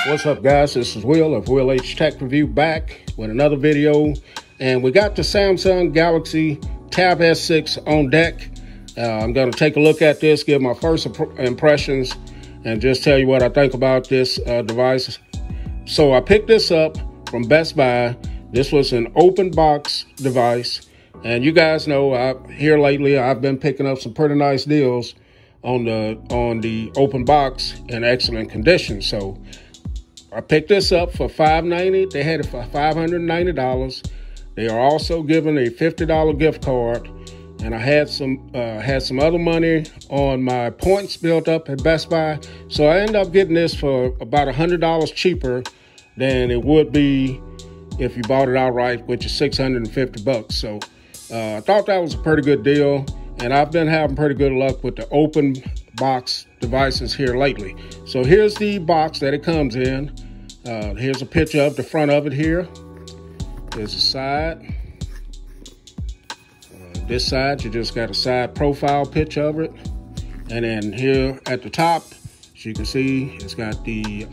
What's up, guys? This is Will of Will H Tech Review, back with another video, and we got the Samsung Galaxy Tab S6 on deck. I'm going to take a look at this, give my first impressions, and just tell you what I think about this device. So I picked this up from Best Buy. This was an open box device, and you guys know here lately I've been picking up some pretty nice deals on the open box in excellent condition. So I picked this up for $590. They had it for $590. They are also giving a $50 gift card, and I had some other money on my points built up at Best Buy. So I ended up getting this for about $100 cheaper than it would be if you bought it outright, which is $650. So I thought that was a pretty good deal, and I've been having pretty good luck with the open box devices here lately. So here's the box that it comes in. Here's a picture of the front of it here. There's a side. This side, you just got a side profile picture of it. And then here at the top, as you can see, it's got the,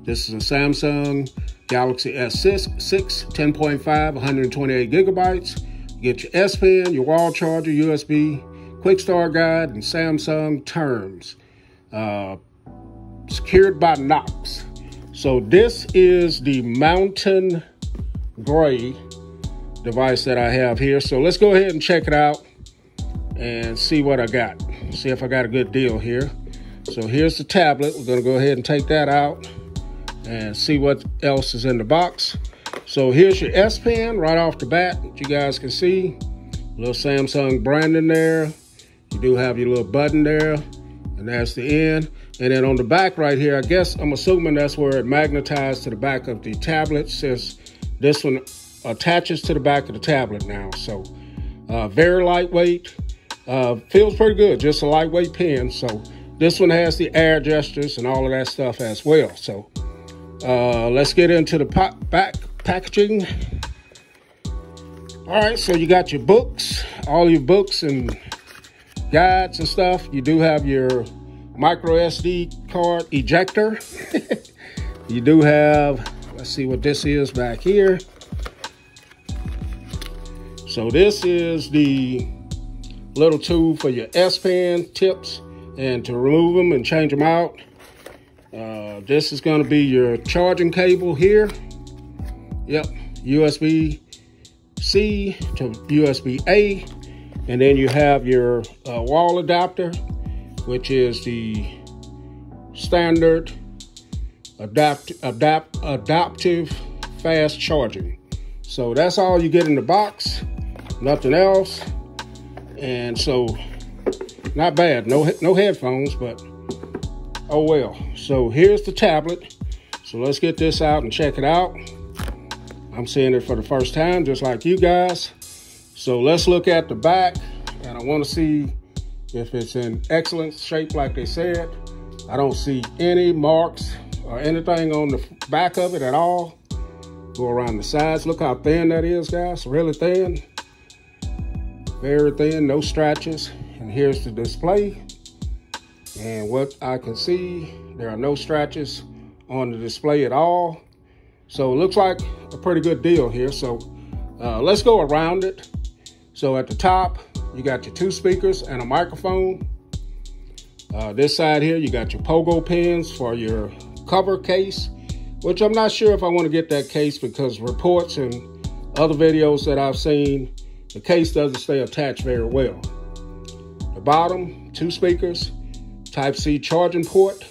this is a Samsung Galaxy S6, 10.5, 128 gigabytes. You get your S Pen, your wall charger, USB, quick start guide, and Samsung terms. Secured by Knox. So this is the Mountain Gray device that I have here. So let's go ahead and check it out and see what I got. See if I got a good deal here. So here's the tablet. We're going to go ahead and take that out and see what else is in the box. So here's your S Pen right off the bat. You guys can see a little Samsung branding there. You do have your little button there, and that's the end. And then on the back right here, I guess I'm assuming that's where it magnetized to the back of the tablet, since this one attaches to the back of the tablet now. So very lightweight, feels pretty good, just a lightweight pen. So this one has the air gestures and all of that stuff as well. So let's get into the back packaging. All right, so you got your books, all your books and guides and stuff. You do have your micro SD card ejector. You do have, let's see what this is back here. So this is the little tool for your S Pen tips and to remove them and change them out. This is going to be your charging cable here. Yep, USB-C to USB-A. And then you have your wall adapter, which is the standard adaptive fast charging. So that's all you get in the box, nothing else. And so not bad, no headphones, but oh well. So here's the tablet. So let's get this out and check it out. I'm seeing it for the first time, just like you guys. So let's look at the back, and I want to see if it's in excellent shape like they said. I don't see any marks or anything on the back of it at all. Go around the sides. Look how thin that is, guys. Really thin. Very thin, no scratches. And here's the display. And what I can see, there are no scratches on the display at all. So it looks like a pretty good deal here. So let's go around it. So at the top, you got your 2 speakers and a microphone. This side here, you got your pogo pins for your cover case, which I'm not sure if I want to get that case, because reports and other videos that I've seen, the case doesn't stay attached very well. The bottom, 2 speakers, Type-C charging port.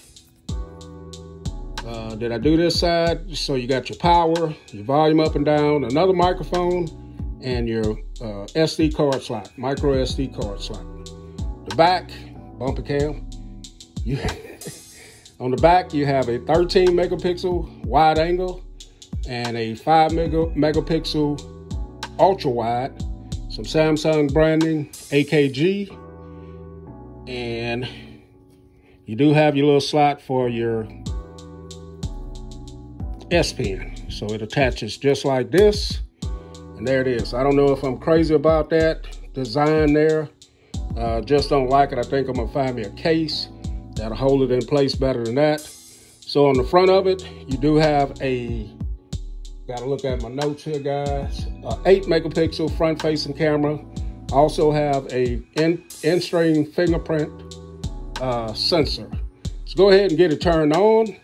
Did I do this side? So you got your power, your volume up and down, another microphone, and your SD card slot, micro SD card slot. The back, bumper cam. On the back, you have a 13 megapixel wide angle and a 5 megapixel ultra wide, some Samsung branding, AKG, and you do have your little slot for your S Pen. So it attaches just like this. And there it is. I don't know if I'm crazy about that design there. Just don't like it. I think I'm gonna find me a case that'll hold it in place better than that. So on the front of it, you do have gotta look at my notes here, guys, 8 megapixel front facing camera. Also have a in-stream fingerprint sensor. Let's go ahead and get it turned on.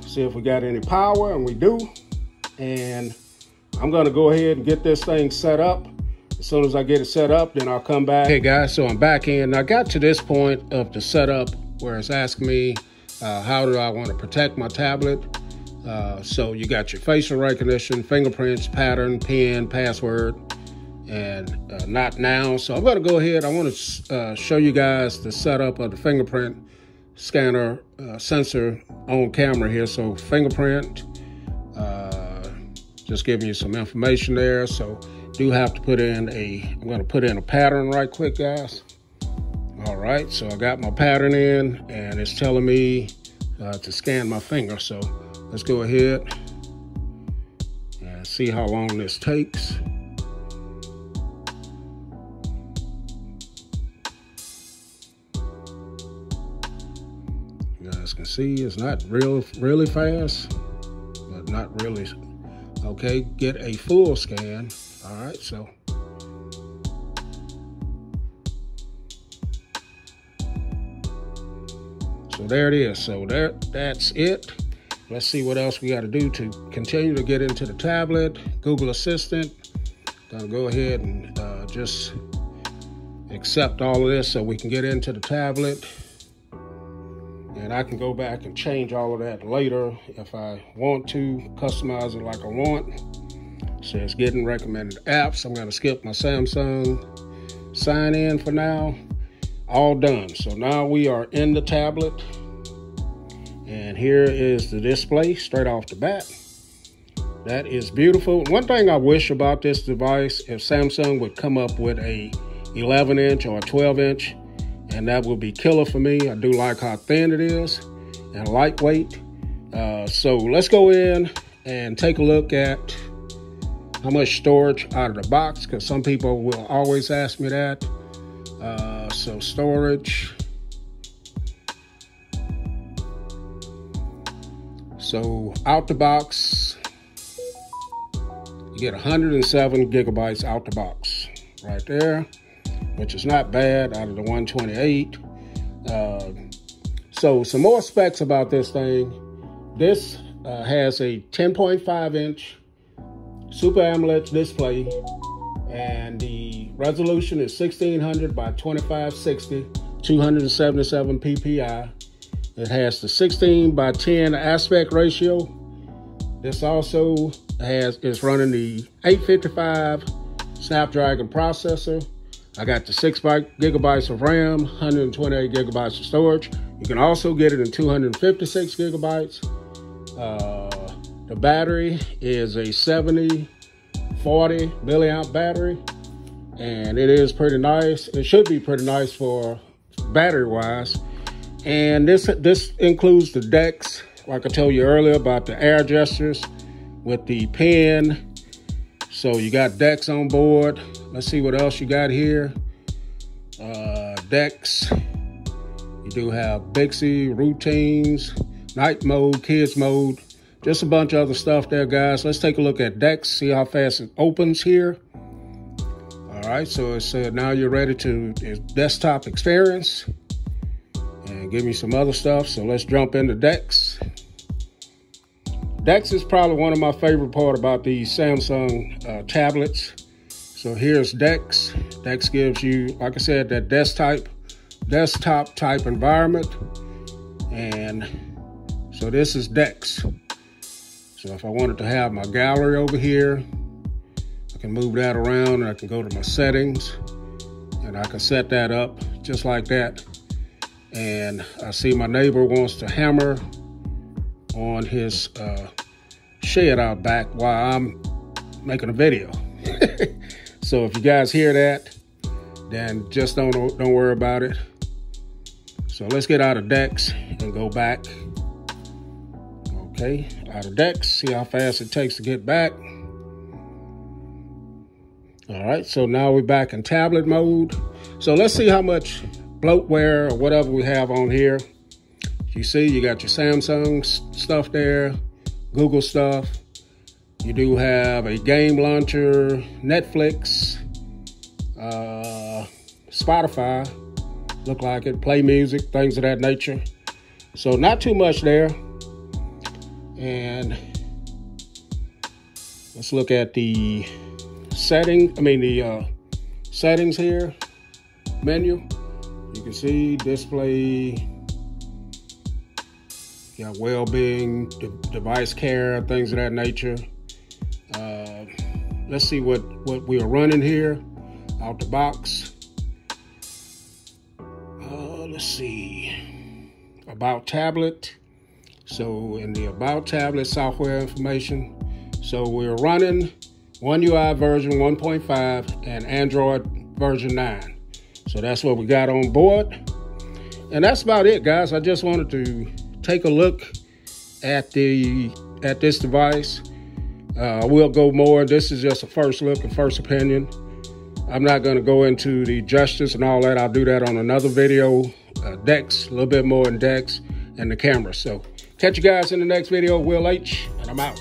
See if we got any power, and we do. And I'm gonna go ahead and get this thing set up. As soon as I get it set up, then I'll come back. Okay guys, so I'm back in. I got to this point of the setup where it's asking me how do I want to protect my tablet. So you got your facial recognition, fingerprints, pattern, PIN, password, and not now. So I'm going to go ahead. I want to show you guys the setup of the fingerprint scanner sensor on camera here. So fingerprint, just giving you some information there. So do have to put in I'm going to put in a pattern right quick, guys. All right, so I got my pattern in, and it's telling me to scan my finger. So let's go ahead and see how long this takes. You guys can see it's not really fast, but not really. Okay, get a full scan. All right, so there it is. So that's it. Let's see what else we got to do to continue to get into the tablet. Google Assistant. Gonna go ahead and just accept all of this so we can get into the tablet. And I can go back and change all of that later if I want to, customize it like I want. So it's getting recommended apps. I'm gonna skip my Samsung sign in for now. All done. So now we are in the tablet. And here is the display straight off the bat. That is beautiful. One thing I wish about this device, if Samsung would come up with a 11-inch or a 12-inch, and that would be killer for me. I do like how thin it is and lightweight. So let's go in and take a look at how much storage out of the box, because some people will always ask me that. So storage. So out the box, you get 107 gigabytes out the box right there, which is not bad out of the 128. So some more specs about this thing. This has a 10.5-inch Super AMOLED display, and the resolution is 1600 by 2560, 277 ppi. It has the 16 by 10 aspect ratio. This also is running the 855 Snapdragon processor. I got the 6 gigabytes of RAM, 128 gigabytes of storage. You can also get it in 256 gigabytes. The battery is a 70-40 milliamp battery, and it is pretty nice. It should be pretty nice for battery-wise. And this includes the DeX, like I told you earlier about the air gestures with the pen. So you got DeX on board. Let's see what else you got here. DeX. You do have Bixby, routines, night mode, kids mode, just a bunch of other stuff there, guys. Let's take a look at DeX, see how fast it opens here. All right, so it said now you're ready to desktop experience. And give me some other stuff. So let's jump into DeX. DeX is probably one of my favorite part about these Samsung tablets. So here's DeX. DeX gives you, like I said, that desktop type environment. And so this is DeX. So if I wanted to have my gallery over here, I can move that around, and I can go to my settings, and I can set that up just like that. And I see my neighbor wants to hammer on his shed out back while I'm making a video. So if you guys hear that, then just don't worry about it. So let's get out of DeX and go back. Okay, out of DeX, see how fast it takes to get back. All right, so now we're back in tablet mode. So let's see how much bloatware or whatever we have on here. You see, you got your Samsung stuff there, Google stuff. You do have a game launcher, Netflix, Spotify, look like it, play music, things of that nature. So not too much there. And let's look at the settings here, menu. You can see display, got well-being, device care, things of that nature. Let's see what we are running here out the box. Let's see, about tablet. So in the about tablet software information, so we're running One UI version 1.5 and Android version 9. So that's what we got on board. And that's about it, guys. I just wanted to take a look at this device. We'll go more. This is just a first look and first opinion. I'm not going to go into the gestures and all that. I'll do that on another video. DeX, a little bit more in DeX and the camera. So catch you guys in the next video. Will H, and I'm out.